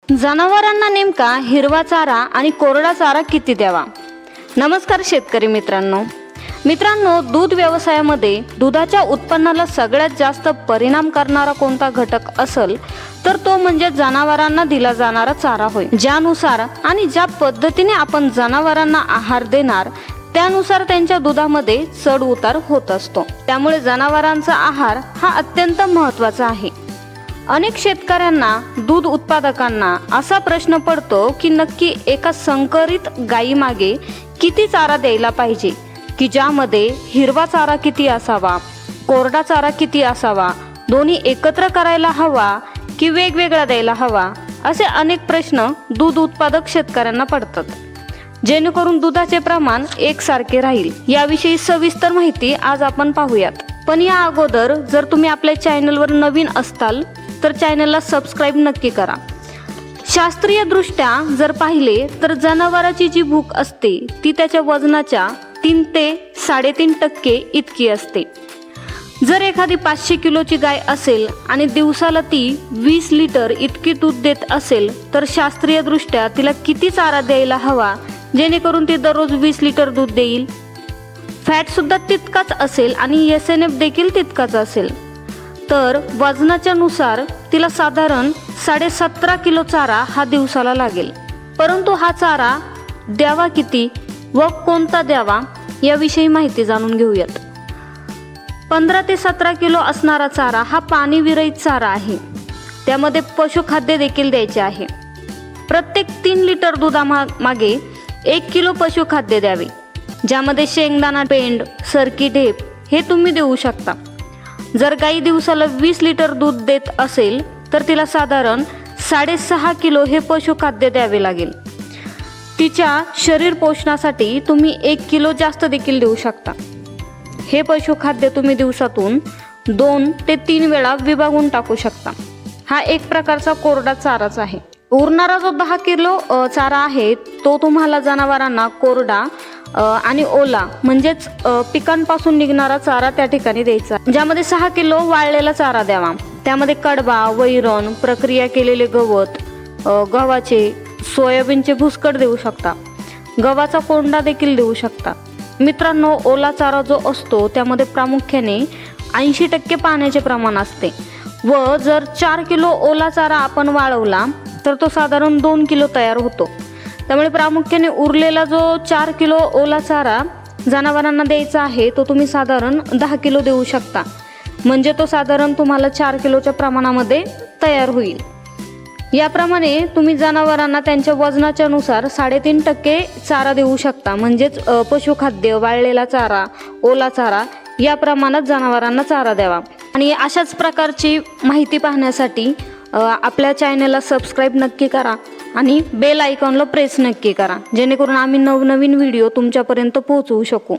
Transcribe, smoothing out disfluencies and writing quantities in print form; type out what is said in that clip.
जनावरांना नेमका हिरवा चारा आणि कोरडा चारा किती द्यावा? नमस्कार शेतकरी मित्रांनो, दूध व्यवसायामध्ये दुधाच्या उत्पन्नाला सगळ्यात जास्त परिणाम करणारा कोणता घटक असेल तर तो म्हणजे जनावरांना दिला जाणारा चारा होय। ज्यानुसार आणि ज्या पद्धतीने आपण जनावरांना आहार देणार त्यानुसार त्यांच्या दुधामध्ये चढ उतार होत असतो। त्यामुळे जनावरांचा आहार हा अत्यंत महत्त्वाचा आहे। अनेक शेतकऱ्यांना दूध उत्पादकांना असा प्रश्न पडतो की नक्की एका संकरित गायी मागे किती चारा द्यायला पाहिजे, की ज्यामध्ये हिरवा चारा किती असावा, कोरडा चारा किती असावा, दोन्ही एकत्र करायला हवा की वेगवेगळा द्यायला हवा, असे अनेक प्रश्न दूध उत्पादक शेतकऱ्यांना पडतात, जेणेकरून दुधाचे प्रमाण एकसारखे राहील। याविषयी सविस्तर माहिती आज आपण पाहूयात। पण या अगोदर जर तुम्ही आपल्या चॅनलवर नवीन असताल तर चॅनलला सबस्क्राइब नक्की करा। शास्त्रीय दृष्ट्या जर पाहिले तर जनावराची जी भूक असते ती त्याच्या वजनाच्या 3 ते 3.5% इतकी असते। जर एखादी 500 किलोची गाय असेल आणि दिवसाला ती 20 लिटर इतकी दूध देत असेल तर शास्त्रीय दृष्ट्या तिला किती चारा द्यायला हवा जेणेकरून ती दररोज 20 लिटर दूध देईल? फॅट सुद्धा तितकाच असेल आणि SNF देखील तितकाच असेल। तर वजनाच्या नुसार तिला साधारण 17.5 किलो चारा हा दिवसाला लागेल। परंतु हा चारा द्यावा किती व कोणता द्यावा याविषयी माहिती जाणून घेऊयात। 15 ते 17 किलो असणारा चारा हा पाणी विरहित चारा आहे। त्यामध्ये पशुखाद्य देखील द्यायचे आहे। प्रत्येक 3 लिटर दुधामागे 1 किलो पशुखाद्य द्यावे, ज्यामध्ये शेंगदाणा पेंड, सरकी ढेप हे तुम्ही देऊ शकता। जर गाई दिवसाला 20 लिटर दूध देत असेल तर तिला साधारण 6.5 किलो हे पशुखाद्य द्यावे लागेल। तिच्या शरीर पोषणासाठी तुम्ही 1 किलो जास्त देखील देऊ शकता। हे पशुखाद्य तुम्ही दिवसातून 2 ते 3 वेळा विभागून टाकू शकता। हा एक प्रकारचा कोरडा चाराच आहे। उरणारा जो 10 किलो चारा आहे तो तुम्हाला जनावरांना कोरडा आणि ओला म्हणजेच पिकांपासून निघणारा चारा त्या ठिकाणी द्यायचा, ज्यामध्ये 6 किलो वाळलेला चारा द्यावा। त्यामध्ये कडबा, वैरण, प्रक्रिया केलेले गवत, गव्हाचे, सोयाबीनचे भुसकट देऊ शकता, गव्हाचा कोंडा देखील देऊ शकता। मित्रांनो, ओला चारा जो असतो त्यामध्ये प्रामुख्याने 80% पाण्याचे प्रमाण असते व जर 4 किलो ओला चारा आपण वाळवला तर तो साधारण 2 किलो तयार होतो। त्यामुळे प्रामुख्याने उरलेला जो 4 किलो ओला चारा जनावरांना द्यायचा आहे तो तुम्ही साधारण 10 किलो देऊ शकता, म्हणजे तो साधारण तुम्हाला 4 किलोच्या प्रमाणामध्ये तयार होईल। याप्रमाणे तुम्ही जनावरांना त्यांच्या वजनाच्या नुसार 3.5% चारा देऊ शकता, म्हणजेच पशुखाद्य, वाळलेला चारा, ओला चारा या प्रमाणात जनावरांना चारा द्यावा। आणि अशाच प्रकारची माहिती पाहण्यासाठी आपल्या चॅनलला सबस्क्राइब नक्की करा आणि बेल आयकॉनला प्रेस नक्की करा, जेणेकरून आम्ही नवनवीन व्हिडिओ तुमच्यापर्यंत पोहोचवू शकू।